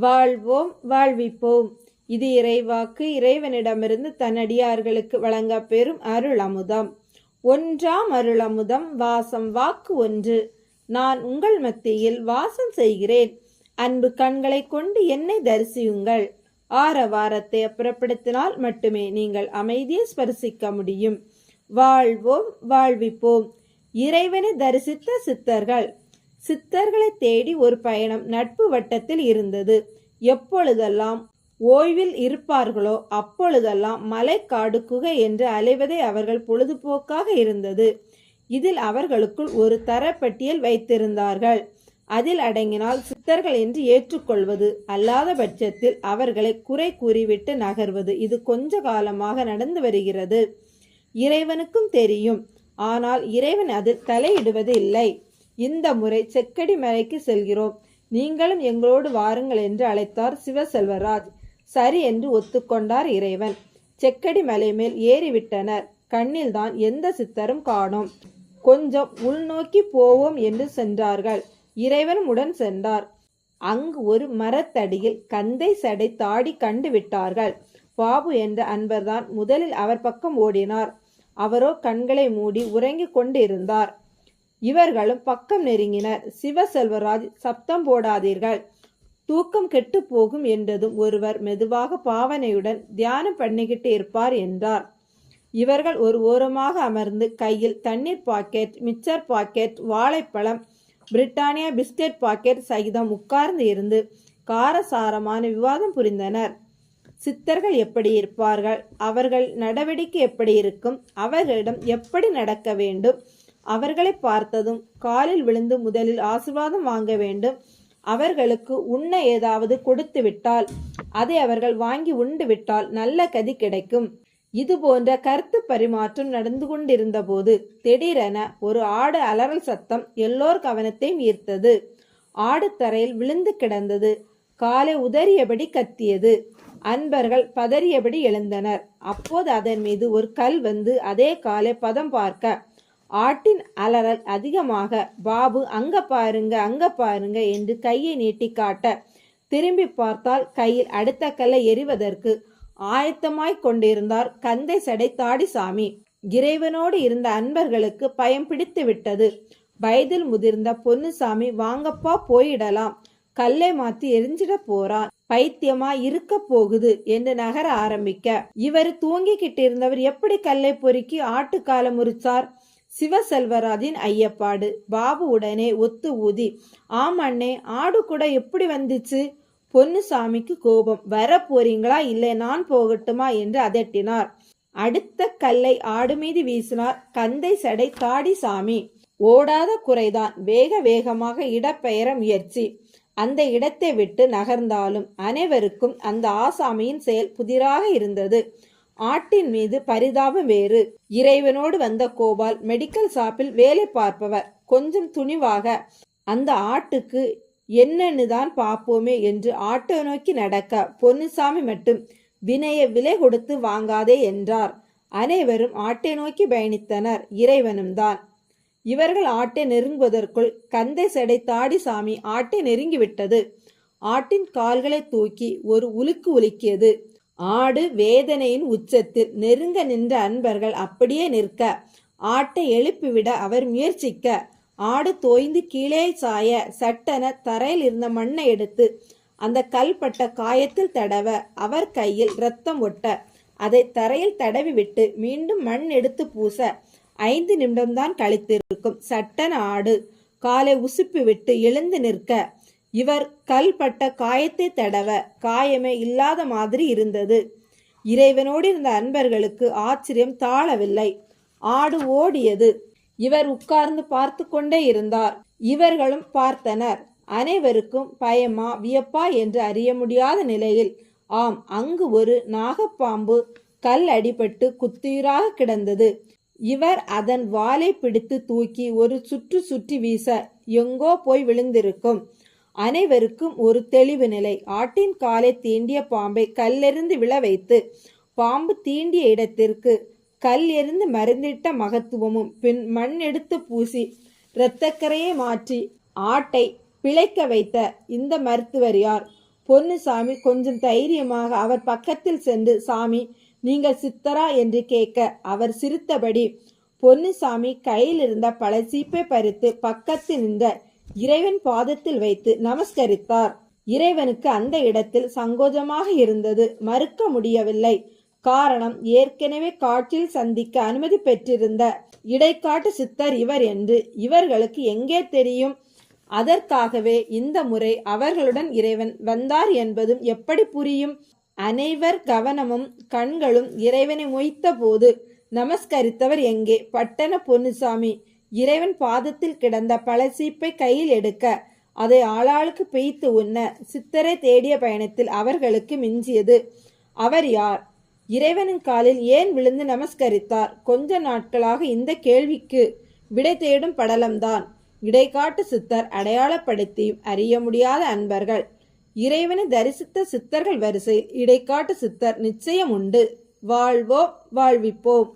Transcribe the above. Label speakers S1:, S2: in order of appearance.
S1: வாழ்வோம் வாழ்விப்போம். இது இறைவாக்கு. இறைவனிடமிருந்து தன்னடியார்களுக்கு வழங்க பெறும் அருள் அமுதம். ஒன்றாம் அருள் அமுதம். வாசம் வாக்கு ஒன்று. நான் உங்கள் மத்தியில் வாசம் செய்கிறேன். அன்பு கண்களை கொண்டு என்னை தரிசியுங்கள். ஆரவாரத்தை அப்புறப்படுத்தினால் மட்டுமே நீங்கள் அமைதியை ஸ்பரிசிக்க முடியும். வாழ்வோம் வாழ்விப்போம். இறைவனை தரிசித்த சித்தர்கள். சித்தர்களை தேடி ஒரு பயணம் நட்பு வட்டத்தில் இருந்தது. எப்பொழுதெல்லாம் ஓய்வில் இருப்பார்களோ அப்பொழுதெல்லாம் மலை காடு குகை என்று அலைவதே அவர்கள் பொழுதுபோக்காக இருந்தது. இதில் அவர்களுக்குள் ஒரு தரப்பட்டியல் வைத்திருந்தார்கள். அதில் அடங்கினால் சித்தர்கள் என்று ஏற்றுக்கொள்வது, அல்லாத பட்சத்தில் அவர்களை குறை கூறிவிட்டு நகர்வது. இது கொஞ்ச காலமாக நடந்து வருகிறது. இறைவனுக்கும் தெரியும். ஆனால் இறைவன் அதில் தலையிடுவது இல்லை. இந்த முறை செக்கடி மலைக்கு செல்கிறோம், நீங்களும் எங்களோடு வாருங்கள் என்று அழைத்தார் சிவசெல்வராஜ். சரி என்று ஒத்துக்கொண்டார் இறைவன். செக்கடி மலை மேல் ஏறிவிட்டனர். கண்ணில் தான் எந்த சித்தரும் காணோம். கொஞ்சம் உள்நோக்கி போவோம் என்று சென்றார்கள். இறைவனும் உடன் சென்றார். அங்கு ஒரு மரத்தடியில் கந்தை சடை தாடி கண்டு விட்டார்கள். பாபு என்ற அன்பர்தான் முதலில் அவர் பக்கம் ஓடினார். அவரோ கண்களை மூடி உறங்கிக் கொண்டிருந்தார். இவர்களும் பக்கம் நெருங்கினர். சிவசெல்வராஜ், சப்தம் போடாதீர்கள், தூக்கம் கெட்டு போகும் என்றதும் ஒருவர் மெதுவாக பாவனையுடன் தியானம் பண்ணிக்கிட்டு இருப்பார் என்றார். இவர்கள் ஒரு ஓரமாக அமர்ந்து கையில் தண்ணீர் பாக்கெட், மிச்சர் பாக்கெட், வாழைப்பழம், பிரிட்டானியா பிஸ்கெட் பாக்கெட் சகிதம் உட்கார்ந்து இருந்து காரசாரமான விவாதம் புரிந்தனர். சித்தர்கள் எப்படி இருப்பார்கள்? அவர்கள் நடவடிக்கை எப்படி இருக்கும்? அவர்களிடம் எப்படி நடக்க வேண்டும்? அவர்களை பார்த்ததும் காலில் விழுந்து முதலில் ஆசீர்வாதம் வாங்க வேண்டும். அவர்களுக்கு உண்ண ஏதாவது கொடுத்து விட்டால், அதை அவர்கள் வாங்கி உண்டு விட்டால் நல்ல கதி கிடைக்கும். இது போன்ற கருத்து பரிமாற்றம் நடந்து கொண்டிருந்த போது திடீரென ஒரு ஆடு அலறல் சத்தம் எல்லோர் கவனத்தையும் ஈர்த்தது. ஆடு தரையில் விழுந்து கிடந்தது. காலை உதறியபடி கத்தியது. அன்பர்கள் பதறியபடி எழுந்தனர். அப்போது அதன் மீது ஒரு கல் வந்து அதே காலை பதம் பார்க்க ஆட்டின் அலறல் அதிகமாக, பாபு அங்க பாருங்க அங்க பாருங்க என்று கையை நீட்டி காட்ட திரும்பி பார்த்தால் கையில் அடுத்த கல்லை எறிவதற்கு ஆயத்தமாய் கொண்டிருந்தார் கந்தை சடை தாடி சாமி. இறைவனோடு இருந்த அன்பர்களுக்கு பயம் பிடித்து விட்டது. வயதில் முதிர்ந்த பொன்னுசாமி, வாங்கப்பா போயிடலாம், கல்லை மாத்தி எரிஞ்சிட போறான், பைத்தியமா இருக்க போகுது என்று நகர ஆரம்பிக்க, இவர் தூங்கிக்கிட்டு இருந்தவர் எப்படி கல்லை பொறுக்கி ஆட்டுக்கால முறிச்சார்? சிவசெல்வராஜின் ஐயப்பாடு. பாபு உடனே ஒத்து ஊதி, ஆமண்ணே, ஆடு கூட எப்படி வந்துச்சு? பொன்னுசாமிக்கு கோபம். வர போறீங்களா இல்லை நான் போகட்டுமா என்று அதட்டினார். அடுத்த கல்லை ஆடு மீது வீசினார் கந்தை சடை தாடி சாமி. ஓடாத குறைதான். வேக வேகமாக இடப்பெயர முயற்சி. அந்த இடத்தை விட்டு நகர்ந்தாலும் அனைவருக்கும் அந்த ஆசாமியின் செயல் புதிராக இருந்தது. ஆட்டின் மீது பரிதாபம் வேறு. இறைவனோடு வந்த கோபால் மெடிக்கல் ஷாப்பில் வேலை பார்ப்பவர். கொஞ்சம் துணிவாக அந்த ஆட்டுக்கு என்னன்னு தான் பார்ப்போமே என்று ஆட்டோ நோக்கி நடக்க, பொன்னுசாமி மட்டும் வினைய விலை கொடுத்து வாங்காதே என்றார். அனைவரும் ஆட்டை நோக்கி பயணித்தனர். இறைவனும் தான். இவர்கள் ஆட்டை நெருங்குவதற்குள் கந்தை சடை தாடி சாமி ஆட்டை நெருங்கிவிட்டது. ஆட்டின் கால்களை தூக்கி ஒரு உலுக்கு உலுக்கியது. ஆடு வேதனையின் உச்சத்தில். நெருங்க நின்ற அன்பர்கள் அப்படியே நிற்க, ஆட்டை எழுப்பிவிட அவர் முயற்சிக்க, ஆடு தோய்ந்து கீழே சாய சட்டென தரையில் இருந்த மண்ணை எடுத்து அந்த கல்பட்ட காயத்தில் தடவ, அவர் கையில் ரத்தம் ஒட்ட, அதை தரையில் தடவி விட்டு மீண்டும் மண் எடுத்து பூச 5 நிமிடம்தான் கழித்திருக்கும். சட்டென ஆடு காலை உசுப்பி விட்டு எழுந்து நிற்க, இவர் கல்பட்ட காயத்தை தடவ காயமே இல்லாத மாதிரி இருந்தது. இறைவனோடு இருந்த அன்பர்களுக்கு ஆச்சரியம் தாழவில்லை. ஆடு ஓடியது. இவர் உட்கார்ந்து பார்த்து கொண்டே இருந்தார். இவர்களும் பார்த்தனர். அனைவருக்கும் பயமா வியப்பா என்று அறிய முடியாத நிலையில், ஆம், அங்கு ஒரு நாகப்பாம்பு கல் அடிபட்டு குத்துயிராக கிடந்தது. இவர் அதன் வாலை பிடித்து தூக்கி ஒரு சுற்று சுற்றி வீச எங்கோ போய் விழுந்திருக்கும். அனைவருக்கும் ஒரு தெளிவு நிலை. ஆட்டின் காலை தீண்டிய பாம்பை கல்லெறிந்து விழ வைத்து பாம்பு தீண்டிய இடத்திற்கு கல் எறிந்து மருந்திட்ட மகத்துவமும் பின் மண் எடுத்து பூசி இரத்தக்கரையை மாற்றி ஆட்டை பிழைக்க வைத்த இந்த மருத்துவர் யார்? பொன்னுசாமி கொஞ்சம் தைரியமாக அவர் பக்கத்தில் சென்று, சாமி, நீங்கள் சித்தரா என்று கேட்க அவர் சிரித்தபடி பொன்னுசாமி கையில் இருந்த பல சீப்பை பறித்து பக்கத்தில் நின்ற இறைவன் பாதத்தில் வைத்து நமஸ்கரித்தார். இறைவனுக்கு அந்த இடத்தில் சங்கோஜமாக இருந்தது. மறுக்க முடியவில்லை. காரணம், ஏற்கனவே காட்டில் சந்திக்க அனுமதி பெற்றிருந்த இடைக்காட்டு சித்தர் இவர் என்று இவர்களுக்கு எங்கே தெரியும்? அதற்காகவே இந்த முறை அவர்களுடன் இறைவன் வந்தார் என்பதும் எப்படி புரியும்? அனைவர் கவனமும் கண்களும் இறைவனை மொய்த்த போது நமஸ்கரித்தவர் எங்கே? பட்டண பொன்னுசாமி இறைவன் பாதத்தில் கிடந்த பல சீப்பை கையில் எடுக்க அதை ஆளாளுக்கு பெய்த்து உண்ண சித்தரை தேடிய பயணத்தில் அவர்களுக்கு மிஞ்சியது. அவர் யார்? இறைவனின் காலில் ஏன் விழுந்து நமஸ்கரித்தார்? கொஞ்ச நாட்களாக இந்த கேள்விக்கு விடை தேடும் படலம்தான். இடைக்காட்டு சித்தர் அடையாளப்படுத்தியும் அறிய முடியாத அன்பர்கள். இறைவனை தரிசித்த சித்தர்கள் வரிசையில் இடைக்காட்டு சித்தர் நிச்சயம் உண்டு. வாழ்வோம், வாழ்விப்போம்.